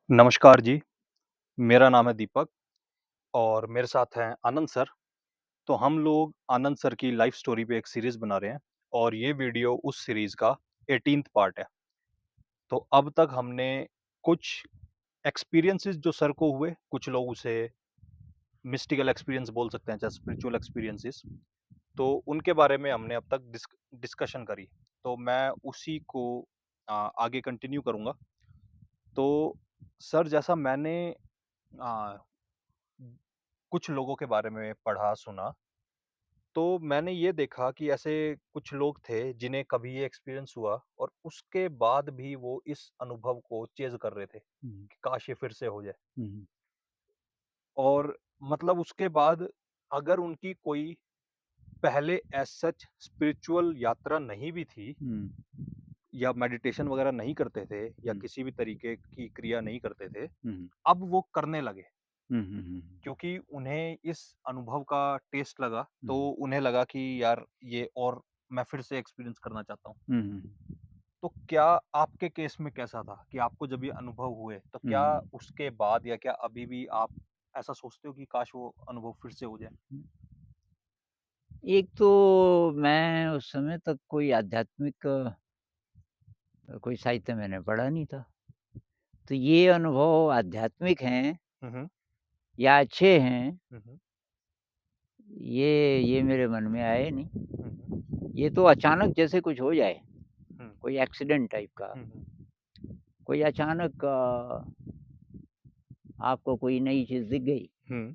नमस्कार जी, मेरा नाम है दीपक और मेरे साथ हैं आनंद सर। तो हम लोग आनंद सर की लाइफ स्टोरी पे एक सीरीज़ बना रहे हैं और ये वीडियो उस सीरीज़ का 18th पार्ट है। तो अब तक हमने कुछ एक्सपीरियंसेस जो सर को हुए, कुछ लोग उसे मिस्टिकल एक्सपीरियंस बोल सकते हैं, चाहे स्पिरिचुअल एक्सपीरियंसेस, तो उनके बारे में हमने अब तक डिस्कशन करी। तो मैं उसी को आगे कंटिन्यू करूँगा। तो सर जैसा मैंने अ, कुछ लोगों के बारे में पढ़ा, सुना, तो मैंने ये देखा कि ऐसे कुछ लोग थे जिन्हें कभी ये एक्सपीरियंस हुआ और उसके बाद भी वो इस अनुभव को चेज़ कर रहे थे हुँ, कि काश ये फिर से हो जाए। हुँ, और मतलब उसके बाद अगर उनकी कोई पहले एज़ सच स्पिरिचुअल यात्रा नहीं भी थी हुँ, या मेडिटेशन वगैरह नहीं करते थे या हुँ, किसी भी तरीके की क्रिया नहीं करते थे, हुँ, अब वो करने लगे। हुँ, हुँ, हुँ, क्योंकि उन्हें इस अनुभव का टेस्ट लगा, तो हुँ, उन्हें लगा कि यार ये और मैं फिर से एक्सपीरियंस करना चाहता हूँ। हुँ, हुँ, तो क्या आपके केस में कैसा था कि आपको जब ये अनुभव हुए, तो क्या हुँ, उसके बाद या क्या अभी भी आप ऐसा सोचते हो कि काश वो अनुभव फिर से हो जाए? हुँ। एक तो मैं उस समय तक कोई आध्यात्मिक कोई साहित्य मैंने पढ़ा नहीं था। तो ये अनुभव आध्यात्मिक हैं हुँ, हुँ। या अच्छे हैं, हुँ, हुँ। ये मेरे मन में आए नहीं। हुँ, हुँ। ये तो अचानक जैसे कुछ हो जाए, हुँ। कोई एक्सीडेंट टाइप का, हुँ, हुँ। कोई अचानक आपको कोई नई चीज़ दिख गई। हुँ।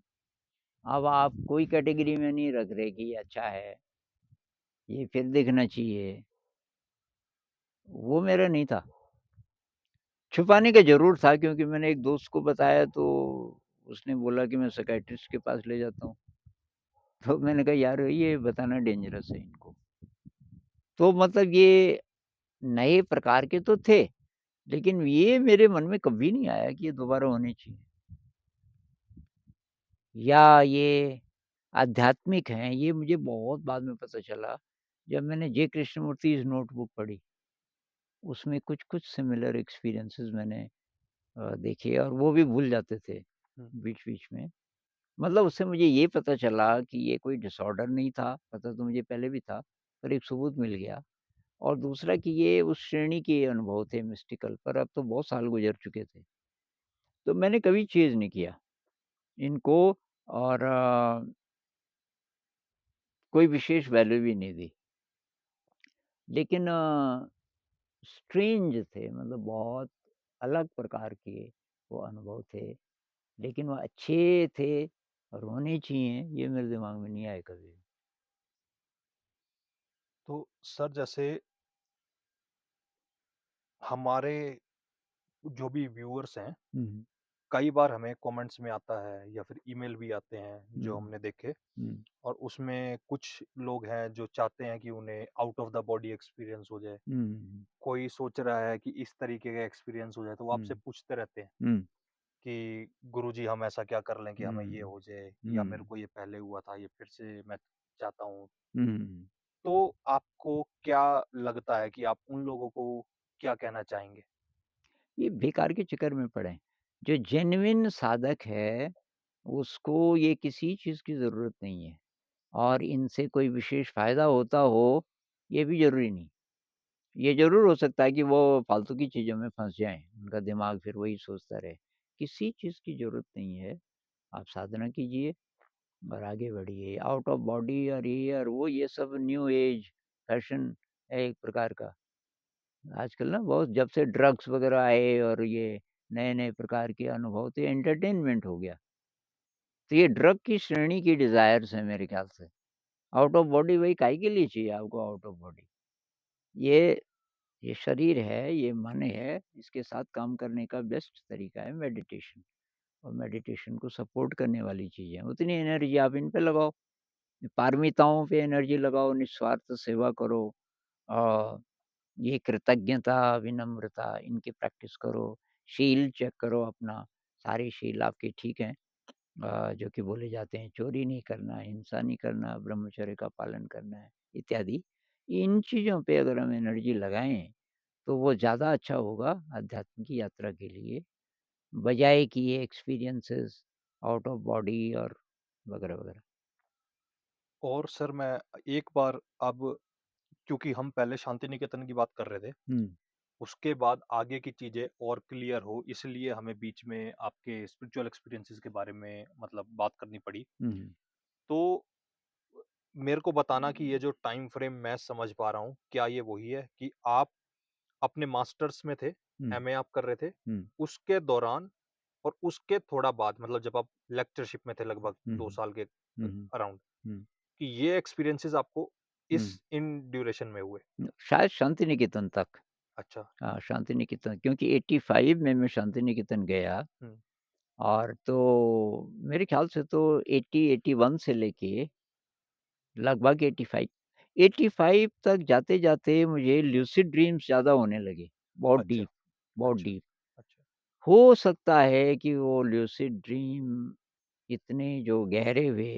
अब आप कोई कैटेगरी में नहीं रख रहे कि ये अच्छा है, ये फिर दिखना चाहिए, वो मेरा नहीं था। छुपाने का ज़रूर था क्योंकि मैंने एक दोस्त को बताया तो उसने बोला कि मैं साइकियाट्रिस्ट के पास ले जाता हूँ। तो मैंने कहा यार ये बताना डेंजरस है इनको। तो मतलब ये नए प्रकार के तो थे, लेकिन ये मेरे मन में कभी नहीं आया कि ये दोबारा होने चाहिए या ये आध्यात्मिक हैं, ये मुझे बहुत बाद में पता चला जब मैंने जे कृष्णमूर्ति's नोटबुक पढ़ी। उसमें कुछ-कुछ सिमिलर एक्सपीरियंसेस मैंने देखे और वो भी भूल जाते थे हुँ। बीच-बीच में। मतलब उससे मुझे ये पता चला कि ये कोई डिसऑर्डर नहीं था, पता तो मुझे पहले भी था, पर एक सबूत मिल गया और दूसरा कि ये उस श्रेणी के अनुभव थे मिस्टिकल पर अब तो बहुत साल गुज़र चुके थे। तो मैंने कभी चेज़ नहीं किया इनको और कोई विशेष वैल्यू भी नहीं दी। लेकिन स्ट्रेंज थे मतलब बहुत अलग प्रकार के वो अनुभव थे, लेकिन वो अच्छे थे और होने चाहिए, ये मेरे दिमाग में नहीं आए कभी। तो सर जैसे हमारे जो भी व्यूअर्स हैं, हुँ, कई बार हमें कमेंट्स में आता है या फिर ईमेल भी आते हैं हुँ, जो हमने देखे हुँ, और उसमें कुछ लोग हैं जो चाहते हैं कि उन्हें out of the body experience हो जाए। हुँ, कोई सोच रहा है कि इस तरीके का एक्सपीरियंस हो जाए, तो वो आपसे हुँ, पूछते रहते हैं हुँ, कि गुरुजी हम ऐसा क्या कर लें कि हमें ये हुँ, हो जाए या मेरे हुँ, को ये पहले हुआ था, ये फिर से मैं चाहता हूँ। हुँ। तो आपको क्या लगता है कि आप उन लोगों को क्या कहना चाहेंगे? ये बेकार के चक्कर में पड़े हैं। जो जेन्युइन साधक है, उसको ये किसी चीज़ की ज़रूरत नहीं है और इनसे कोई विशेष फ़ायदा होता हो, ये भी ज़रूरी नहीं। ये ज़रूर हो सकता है कि वो फालतू की चीज़ों में फँस जाएँ, उनका दिमाग फिर वही सोचता रहे। किसी चीज़ की ज़रूरत नहीं है, आप साधना कीजिए और आगे बढ़िए। आउट ऑफ बॉडी और ये और वो ये सब न्यू एज फैशन है एक प्रकार का। आजकल ना बहुत जब से ड्रग्स वग़ैरह आए और ये नए-नए प्रकार के अनुभव तो ये एंटरटेनमेंट हो गया। तो ये ड्रग की श्रेणी की डिज़ायर्स हैं मेरे ख़्याल से। आउट ऑफ बॉडी वही काहे के लिए चाहिए आपको आउट ऑफ बॉडी? ये ये शरीर है, ये मन है, इसके साथ काम करने का बेस्ट तरीका है मेडिटेशन और मेडिटेशन को सपोर्ट करने वाली चीज़ें हैं। उतनी एनर्जी आप इन पे लगाओ, पारमिताओं पे एनर्जी लगाओ, निस्वार्थ सेवा करो और ये कृतज्ञता, विनम्रता इनकी प्रैक्टिस करो, शील चेक करो अपना, सारे शील आपके ठीक हैं जो कि बोले जाते हैं चोरी नहीं करना, हिंसा नहीं करना, ब्रह्मचर्य का पालन करना है इत्यादि। इन चीज़ों पे अगर हम एनर्जी लगाएँ तो वो ज़्यादा अच्छा होगा आध्यात्म की यात्रा के लिए बजाए कि ये एक्सपीरियंसेस आउट ऑफ बॉडी और वगैरह-वगैरह। और सर मैं एक बार अब क्योंकि हम पहले शांति निकेतन की बात कर रहे थे, हुँ, उसके बाद आगे की चीज़ें और क्लियर हो इसलिए हमें बीच में आपके स्पिरिचुअल एक्सपीरियंसेस के बारे में मतलब बात करनी पड़ी। हुँ, तो मेरे को बताना कि ये जो टाइम फ्रेम मैं समझ पा रहा हूँ, क्या ये वही है कि आप अपने मास्टर्स में थे, हुँ, एमए आप कर रहे थे, हुँ, उसके दौरान और उसके थोड़ा बाद मतलब जब आप लेक्चरशिप में थे लगभग हुँ, 2 साल के हुँ, अराउंड हुँ, कि ये एक्सपीरियंसेस आपको हुँ, इस इन ड्यूरेशन में हुए? शायद शांति निकेतन तक। अच्छा। हाँ, शांति निकेतन क्योंकि 85 में मैं शांति निकेतन गया हुँ। और तो मेरे ख़्याल से तो 80-81 से लेके लगभग 85 85 तक जाते-जाते मुझे लूसिड ड्रीम्स ज़्यादा होने लगे, अच्छा, बहुत अच्छा, डीप। अच्छा। हो सकता है कि वो लूसिड ड्रीम इतने जो गहरे हुए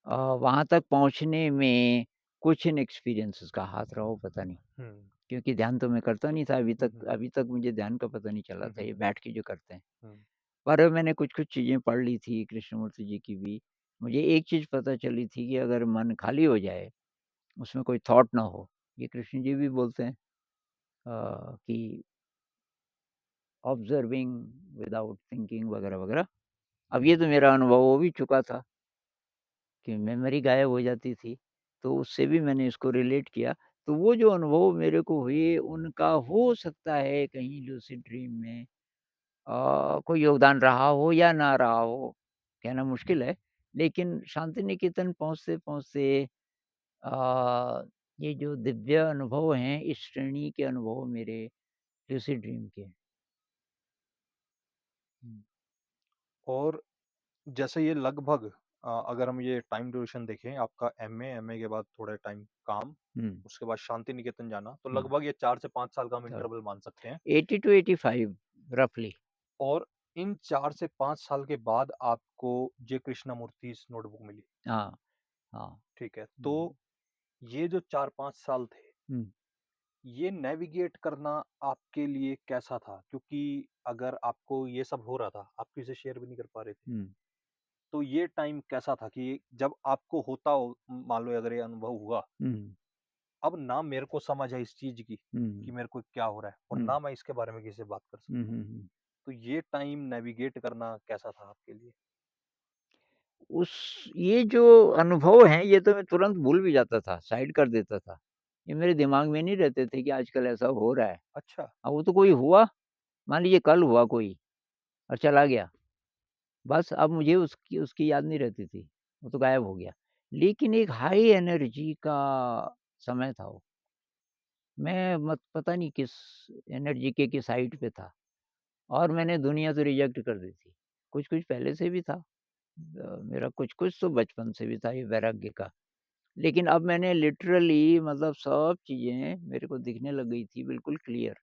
वहाँ तक पहुँचने में कुछ इन एक्सपीरियंसेस का हाथ रहा हो पता नहीं। हुँ। क्योंकि ध्यान तो मैं करता नहीं था हुँ, हुँ, हुँ। अभी तक मुझे ध्यान का पता नहीं चला हुँ, था, हुँ, ये हुँ। बैठ के जो करते हैं। हुँ। पर मैंने कुछ-कुछ चीज़ें पढ़ ली थी कृष्णमूर्ति जी की भी। मुझे एक चीज़ पता चली थी कि अगर मन खाली हो जाए, उसमें कोई थॉट ना हो, ये कृष्ण जी भी बोलते हैं कि ऑब्ज़र्विंग विदाउट थिंकिंग वगैरह-वगैरह। अब ये तो मेरा अनुभव हो भी चुका था कि मेमोरी गायब हो जाती थी, तो उससे भी मैंने इसको रिलेट किया। तो वो जो अनुभव मेरे को हुए, उनका हो सकता है कहीं लूसिड ड्रीम में कोई योगदान रहा हो या ना रहा हो, कहना मुश्किल है। लेकिन शांति निकेतन पहुँचते-पहुँचते अ, ये जो दिव्य अनुभव हैं, इस श्रेणी के अनुभव मेरे लूसिड ड्रीम के हैं। हुँ, और जैसे ये लगभग अगर हम ये टाइम ड्यूरेशन देखें आपका एमए, एमए के बाद थोड़ा टाइम काम, हुँ, उसके बाद शांति निकेतन जाना, तो हुँ। लगभग ये 4 से 5 साल का हम तो इंटरवल मान सकते हैं। 80 टू 85 रफली। और इन 4 से 5 साल के बाद आपको जे कृष्णमूर्तिज़ नोटबुक मिली, हाँ, हाँ। ठीक है? तो हुँ, ये जो 4-5 साल थे, हुँ, ये नेविगेट करना आपके लिए कैसा था? क्योंकि अगर आपको ये सब हो रहा था, आप किसी से शेयर भी नहीं कर पा रहे थे। हुँ, तो ये टाइम कैसा था कि जब आपको होता हो मान लो अगर ये अनुभव हुआ, हुँ, अब ना मेरे को समझ है इस चीज़ की हुँ, कि मेरे को क्या हो रहा है और हुँ, ना मैं इसके बारे में किसी से बात कर हुँ, सकता हूँ। हुँ, हुँ। तो ये टाइम नेविगेट करना कैसा था आपके लिए? उस ये जो अनुभव हैं, ये तो मैं तुरंत भूल भी जाता था, साइड कर देता था। ये मेरे दिमाग में नहीं रहते थे कि आजकल ऐसा हो रहा है। अच्छा। वो तो कोई हुआ, मान लीजिए कल हुआ कोई और चला गया। बस अब मुझे उसकी उसकी याद नहीं रहती थी, वो तो गायब हो गया। लेकिन एक हाई एनर्जी का समय था वो। मैं मत पता नहीं किस एनर्जी के किस हाइट पे था और मैंने दुनिया तो रिजेक्ट कर दी थी। कुछ-कुछ पहले से भी था। मेरा कुछ-कुछ तो बचपन से भी था ये वैराग्य का। लेकिन अब मैंने लिटरली मतलब सब चीज़ें मेरे को दिखने लग गई थी बिल्कुल क्लियर।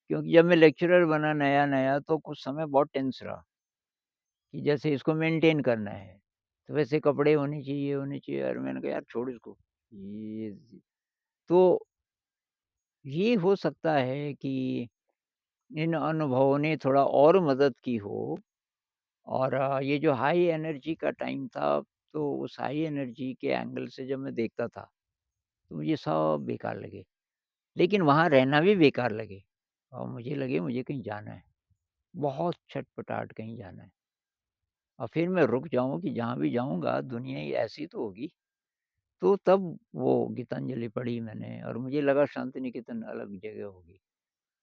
क्योंकि जब मैं लेक्चरर बना नया-नया तो कुछ समय बहुत टेंस रहा कि जैसे इसको मेंटेन करना है। तो वैसे कपड़े होने चाहिए और मैंने कहा यार छोड़ इसको। ये तो ये हो सकता है कि इन अनुभवों ने थोड़ा और मदद की हो और ये जो हाई एनर्जी का टाइम था तो उस हाई एनर्जी के एंगल से जब मैं देखता था, तो मुझे सब बेकार लगे। लेकिन वहाँ रहना भी बेकार लगे और मुझे लगे मुझे कहीं जाना है, बहुत छटपटाहट कहीं जाना है और फिर मैं रुक जाऊँ कि जहाँ भी जाऊँगा दुनिया ही ऐसी तो होगी। तो तब वो गीतांजलि पढ़ी मैंने और मुझे लगा शांति निकेतन अलग जगह होगी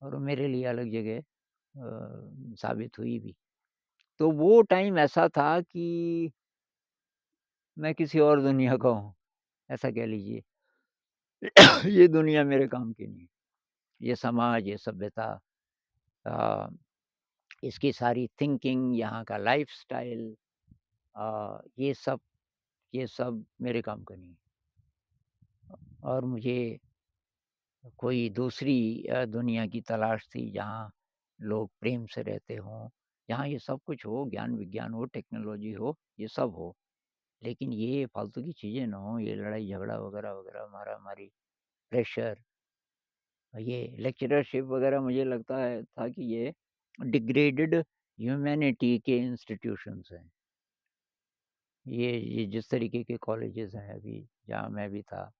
और वो मेरे लिए अलग जगह साबित हुई भी। तो वो टाइम ऐसा था कि मैं किसी और दुनिया का हूँ, ऐसा कह लीजिए। ये दुनिया मेरे काम की नहीं है। ये समाज, ये सभ्यता अ, इसकी सारी थिंकिंग, यहाँ का लाइफ़स्टाइल ये सब मेरे काम का नहीं है और मुझे कोई दूसरी दुनिया की तलाश थी जहाँ लोग प्रेम से रहते हों, जहाँ ये सब कुछ हो, ज्ञान-विज्ञान हो, टेक्नोलॉजी हो, ये सब हो। लेकिन ये फालतू की चीज़ें ना हों, ये लड़ाई-झगड़ा वगैरह-वगैरह, मारा-मारी, प्रेशर, ये लेक्चररशिप वगैरह मुझे लगता है था कि ये डिग्रेडेड ह्यूमैनिटी के इंस्टीट्यूशंस हैं। ये जिस तरीके के कॉलेजेस हैं अभी, जहाँ मैं भी था,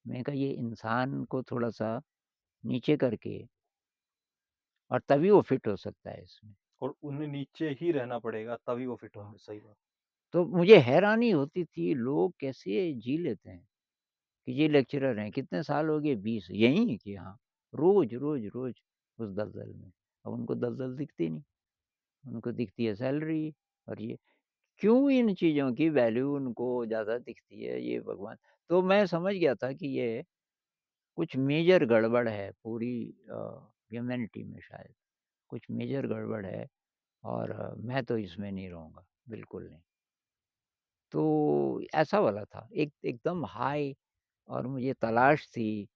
मैंने कहा ये इंसान को थोड़ा-सा नीचे करके और तभी वो फिट हो सकता है इसमें। और उन्हें नीचे ही रहना पड़ेगा तभी वो फिट हाँ, होंगे, सही बात। तो मुझे हैरानी होती थी लोग कैसे जी लेते हैं कि ये लेक्चरर हैं, कितने साल हो गए 20 यहीं कि हाँ, रोज़, रोज़, रोज़ उस दलदल में। अब उनको दलदल दिखती नहीं, उनको दिखती है सैलरी और ये क्यों इन चीज़ों की वैल्यू उनको ज़्यादा दिखती है ये भगवान। तो मैं समझ गया था कि ये कुछ मेजर गड़बड़ है पूरी ह्यूमैनिटी में शायद, कुछ मेजर गड़बड़ है और मैं तो इसमें नहीं रहूँगा, बिल्कुल नहीं। तो ऐसा वाला था, एकदम हाई और मुझे तलाश थी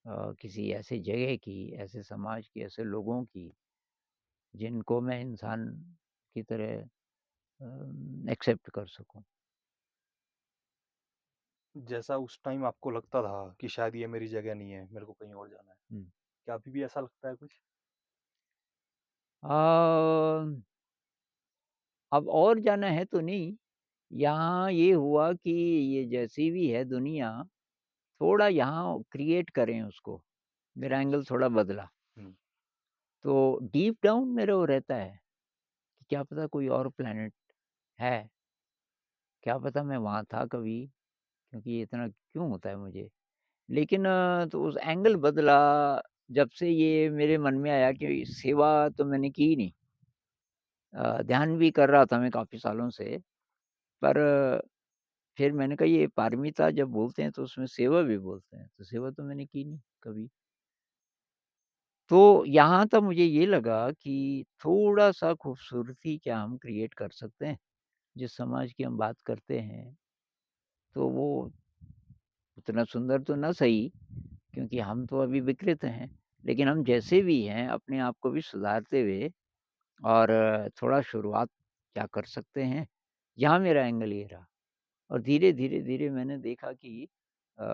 किसी ऐसी जगह की, ऐसे समाज की, ऐसे लोगों की, जिनको मैं इंसान की तरह एक्सेप्ट कर सकूँ। जैसा उस टाइम आपको लगता था कि शायद ये मेरी जगह नहीं है, मेरे को कहीं और जाना है। हुँ। क्या अभी भी ऐसा लगता है कुछ? अ, अब और जाना है तो नहीं, यहाँ ये हुआ कि ये जैसी भी है दुनिया, थोड़ा यहाँ क्रिएट करें उसको, मेरा एंगल थोड़ा बदला। हुँ। तो डीप डाउन मेरा वो रहता है कि क्या पता कोई और प्लैनेट है, क्या पता मैं वहाँ था कभी, क्योंकि ये इतना क्यों होता है मुझे? लेकिन तो उस एंगल बदला जब से ये मेरे मन में आया कि सेवा तो मैंने की नहीं। ध्यान भी कर रहा था मैं काफ़ी सालों से, पर फिर मैंने कहा ये पारमिता जब बोलते हैं तो उसमें सेवा भी बोलते हैं, तो सेवा तो मैंने की नहीं कभी। तो यहाँ तब मुझे ये लगा कि थोड़ा-सा खूबसूरती क्या हम क्रिएट कर सकते हैं? जिस समाज की हम बात करते हैं, तो वो उतना सुंदर तो ना सही, क्योंकि हम तो अभी विकृत हैं, लेकिन हम जैसे भी हैं अपने आप को भी सुधारते हुए और थोड़ा शुरुआत क्या कर सकते हैं? यहाँ मेरा एंगल ये रहा और धीरे-धीरे, धीरे धीरे मैंने देखा कि अ,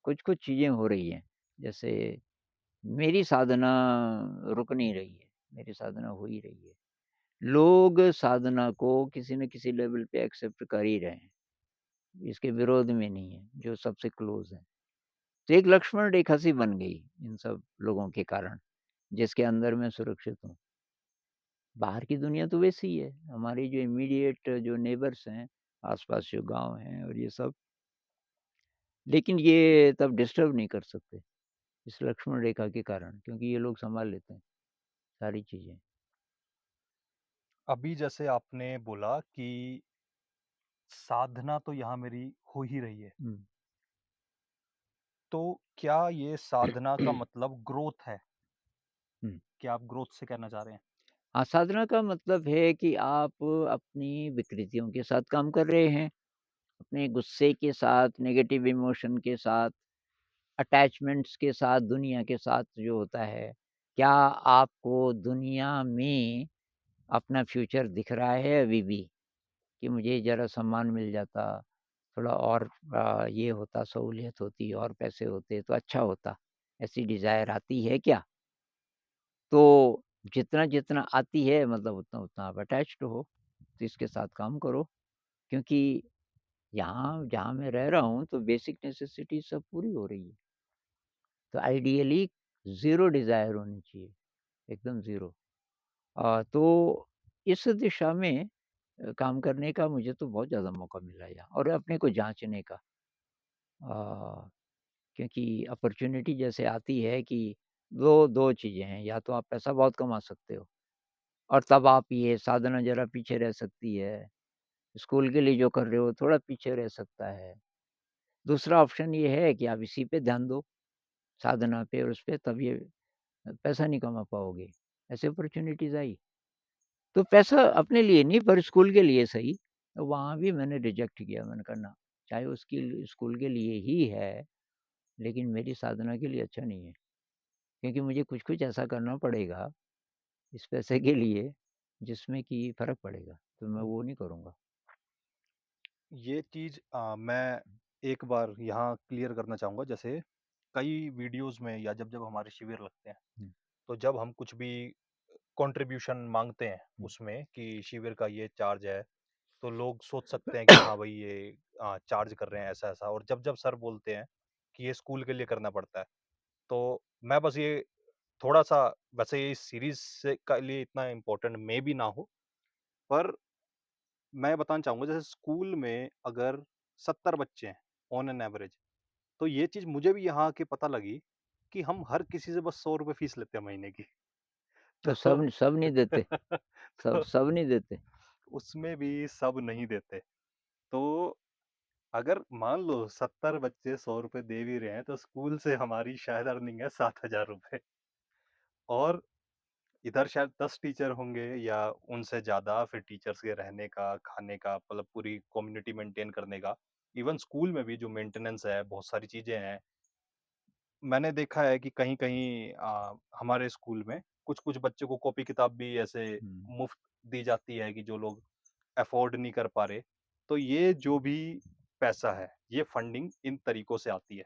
कुछ-कुछ चीज़ें हो रही हैं। जैसे मेरी साधना रुक नहीं रही है, मेरी साधना हो ही रही है। लोग साधना को किसी न किसी लेवल पे एक्सेप्ट कर ही रहे हैं, इसके विरोध में नहीं है, जो सबसे क्लोज़ हैं। तो एक लक्ष्मण रेखा सी बन गई इन सब लोगों के कारण, जिसके अंदर मैं सुरक्षित हूँ। बाहर की दुनिया तो वैसी ही है, हमारी जो इमीडिएट जो नेबर्स हैं, आस-पास जो गाँव हैं और ये सब, लेकिन ये तब डिस्टर्ब नहीं कर सकते, इस लक्ष्मण रेखा के कारण क्योंकि ये लोग सँभाल लेते हैं सारी चीज़ें। अभी जैसे आपने बोला कि साधना तो यहाँ मेरी हो ही रही है, हुँ। तो क्या ये साधना का मतलब ग्रोथ है? हुँ। क्या आप ग्रोथ से कहना चाह रहे हैं? हाँ, साधना का मतलब है कि आप अपनी विकृतियों के साथ काम कर रहे हैं, अपने गुस्से के साथ, नेगेटिव इमोशन के साथ, अटैचमेंट्स के साथ, दुनिया के साथ जो होता है। क्या आपको दुनिया में अपना फ्यूचर दिख रहा है अभी भी? कि मुझे ज़रा सम्मान मिल जाता, थोड़ा और ये होता, सहूलियत होती और पैसे होते तो अच्छा होता। ऐसी डिज़ायर आती है क्या? तो जितना-जितना आती है मतलब उतना-उतना आप अटैच्ड हो, तो इसके साथ काम करो। क्योंकि यहाँ जहाँ मैं रह रहा हूँ तो बेसिक नेसेसिटी सब पूरी हो रही है। तो आइडियली ज़ीरो डिज़ायर होनी चाहिए, एकदम ज़ीरो। तो इस दिशा में काम करने का मुझे तो बहुत ज़्यादा मौका मिला यहाँ और अपने को जाँचने का। अ, क्योंकि अपॉर्च्युनिटी जैसे आती है कि 2 चीज़ें हैं, या तो आप पैसा बहुत कमा सकते हो और तब आप ये साधना ज़रा पीछे रह सकती है। स्कूल के लिए जो कर रहे हो थोड़ा पीछे रह सकता है। दूसरा ऑप्शन ये है कि आप इसी पे ध्यान दो, साधना पे और उस पे, तब ये पैसा नहीं कमा पाओगे। ऐसी अपॉर्च्युनिटीज़ आई। तो पैसा अपने लिए नहीं पर स्कूल के लिए सही, तो वहाँ भी मैंने रिजेक्ट किया। मैंने कहा ना, चाहे उसकी स्कूल के लिए ही है, लेकिन मेरी साधना के लिए अच्छा नहीं है। क्योंकि मुझे कुछ-कुछ ऐसा करना पड़ेगा इस पैसे के लिए जिसमें कि फ़र्क पड़ेगा, तो मैं वो नहीं करूँगा। ये चीज़ मैं एक बार यहाँ क्लियर करना चाहूँगा। जैसे कई वीडियोज़ में या जब-जब हमारे शिविर लगते हैं, हुँ, तो जब हम कुछ भी कंट्रीब्यूशन माँगते हैं हुँ। उसमें कि शिविर का ये चार्ज है, तो लोग सोच सकते हैं कि हाँ भाई ये चार्ज कर रहे हैं ऐसा-ऐसा, और जब-जब सर बोलते हैं कि ये स्कूल के लिए करना पड़ता है, तो मैं बस ये थोड़ा-सा, वैसे ये इस सीरीज़ से का लिए इतना इम्पोर्टेंट मे बी ना हो, पर मैं बताना चाहूँगा जैसे स्कूल में अगर 70 बच्चे हैं ऑन एन एवरेज, तो ये चीज़ मुझे भी यहाँ आके पता लगी कि हम हर किसी से बस ₹100 फीस लेते हैं महीने की। तो तो सब नहीं देते, तो सब नहीं देते। उसमें भी सब नहीं देते। तो अगर मान लो 70 बच्चे ₹100 दे भी रहे हैं, तो स्कूल से हमारी शायद अर्निंग है ₹7,000, और इधर शायद 10 टीचर होंगे या उनसे ज़्यादा, फिर टीचर्स के रहने का, खाने का, मतलब पूरी कम्युनिटी मेंटेन करने का। इवन स्कूल में भी जो मेंटेनेंस है, बहुत सारी चीज़ें हैं। मैंने देखा है कि कहीं-कहीं हमारे स्कूल में कुछ-कुछ बच्चों को कॉपी किताब भी ऐसे हुँ, मुफ़्त दी जाती है कि जो लोग अफ़ोर्ड नहीं कर पा रहे। तो ये जो भी पैसा है, ये फंडिंग इन तरीकों से आती है।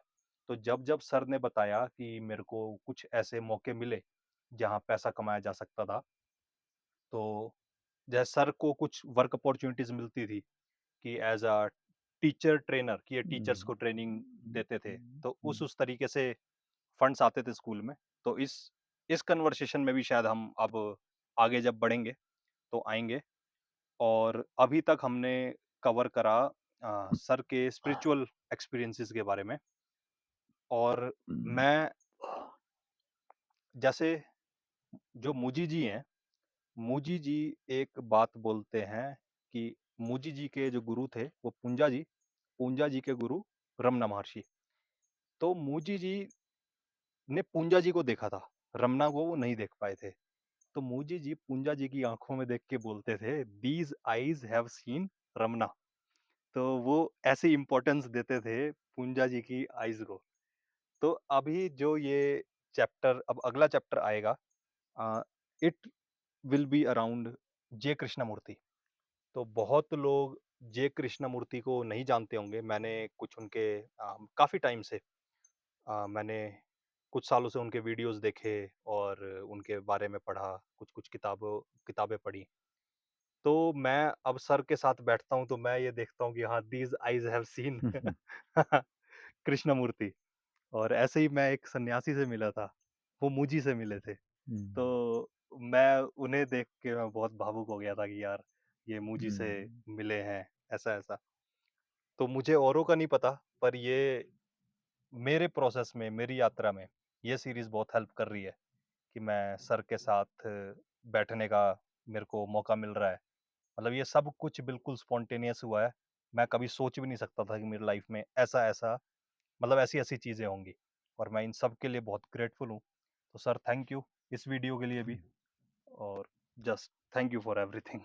तो जब-जब सर ने बताया कि मेरे को कुछ ऐसे मौके मिले, जहाँ पैसा कमाया जा सकता था, तो जैसे सर को कुछ वर्क अपॉर्च्युनिटीज़ मिलती थी कि एज़ अ टीचर ट्रेनर, कि ये हुँ, टीचर्स को ट्रेनिंग हुँ, देते थे। हुँ, तो हुँ, उस तरीके से फंड्स आते थे स्कूल में। तो इस कन्वर्सेशन में भी शायद हम अब आगे जब बढ़ेंगे, तो आएँगे। और अभी तक हमने कवर करा सर के स्पिरिचुअल एक्सपीरियंसेस के बारे में। और हुँ, मैं, जैसे जो मूजी जी हैं, मूजी जी एक बात बोलते हैं कि मूजी जी के जो गुरु थे, वो पूंजा जी के गुरु रमना महर्षि। तो मूजी जी ने पूंजा जी को देखा था, रमना को वो नहीं देख पाए थे। तो मूजी जी पूंजा जी की आँखों में देख के बोलते थे, "these eyes have seen Ramna." तो वो ऐसे इम्पोर्टेंस देते थे पूंजा जी की आइज़ को। तो अभी जो ये चैप्टर, अब अगला चैप्टर आएगा, इट विल बी अराउंड जे कृष्णमूर्ति। तो बहुत लोग जे कृष्णमूर्ति को नहीं जानते होंगे। मैंने कुछ उनके काफ़ी टाइम से मैंने कुछ सालों से उनके वीडियोज़ देखे और उनके बारे में पढ़ा, कुछ-कुछ किताबें पढ़ी। तो मैं अब सर के साथ बैठता हूँ, तो मैं ये देखता हूँ कि हाँ, दीज़ आइज़ हैव सीन हुँ, हुँ, कृष्णमूर्ति। और ऐसे ही मैं एक सन्यासी से मिला था, वो मुझी से मिले थे। हुँ, तो मैं उन्हें देख के मैं बहुत भावुक हो गया था कि यार, ये मुझी से हुँ, मिले हैं, ऐसा-ऐसा। तो मुझे औरों का नहीं पता, पर ये मेरे प्रोसेस में, मेरी यात्रा में, ये सीरीज़ बहुत हेल्प कर रही है कि मैं सर के साथ बैठने का मेरे को मौका मिल रहा है। मतलब ये सब कुछ बिल्कुल स्पॉन्टेनियस हुआ है। मैं कभी सोच भी नहीं सकता था कि मेरी लाइफ़ में ऐसा-ऐसा, मतलब ऐसी-ऐसी चीज़ें होंगी, और मैं इन सब के लिए बहुत ग्रेटफुल हूँ। तो सर, थैंक यू इस वीडियो के लिए भी, हुँ। और just thank you for everything.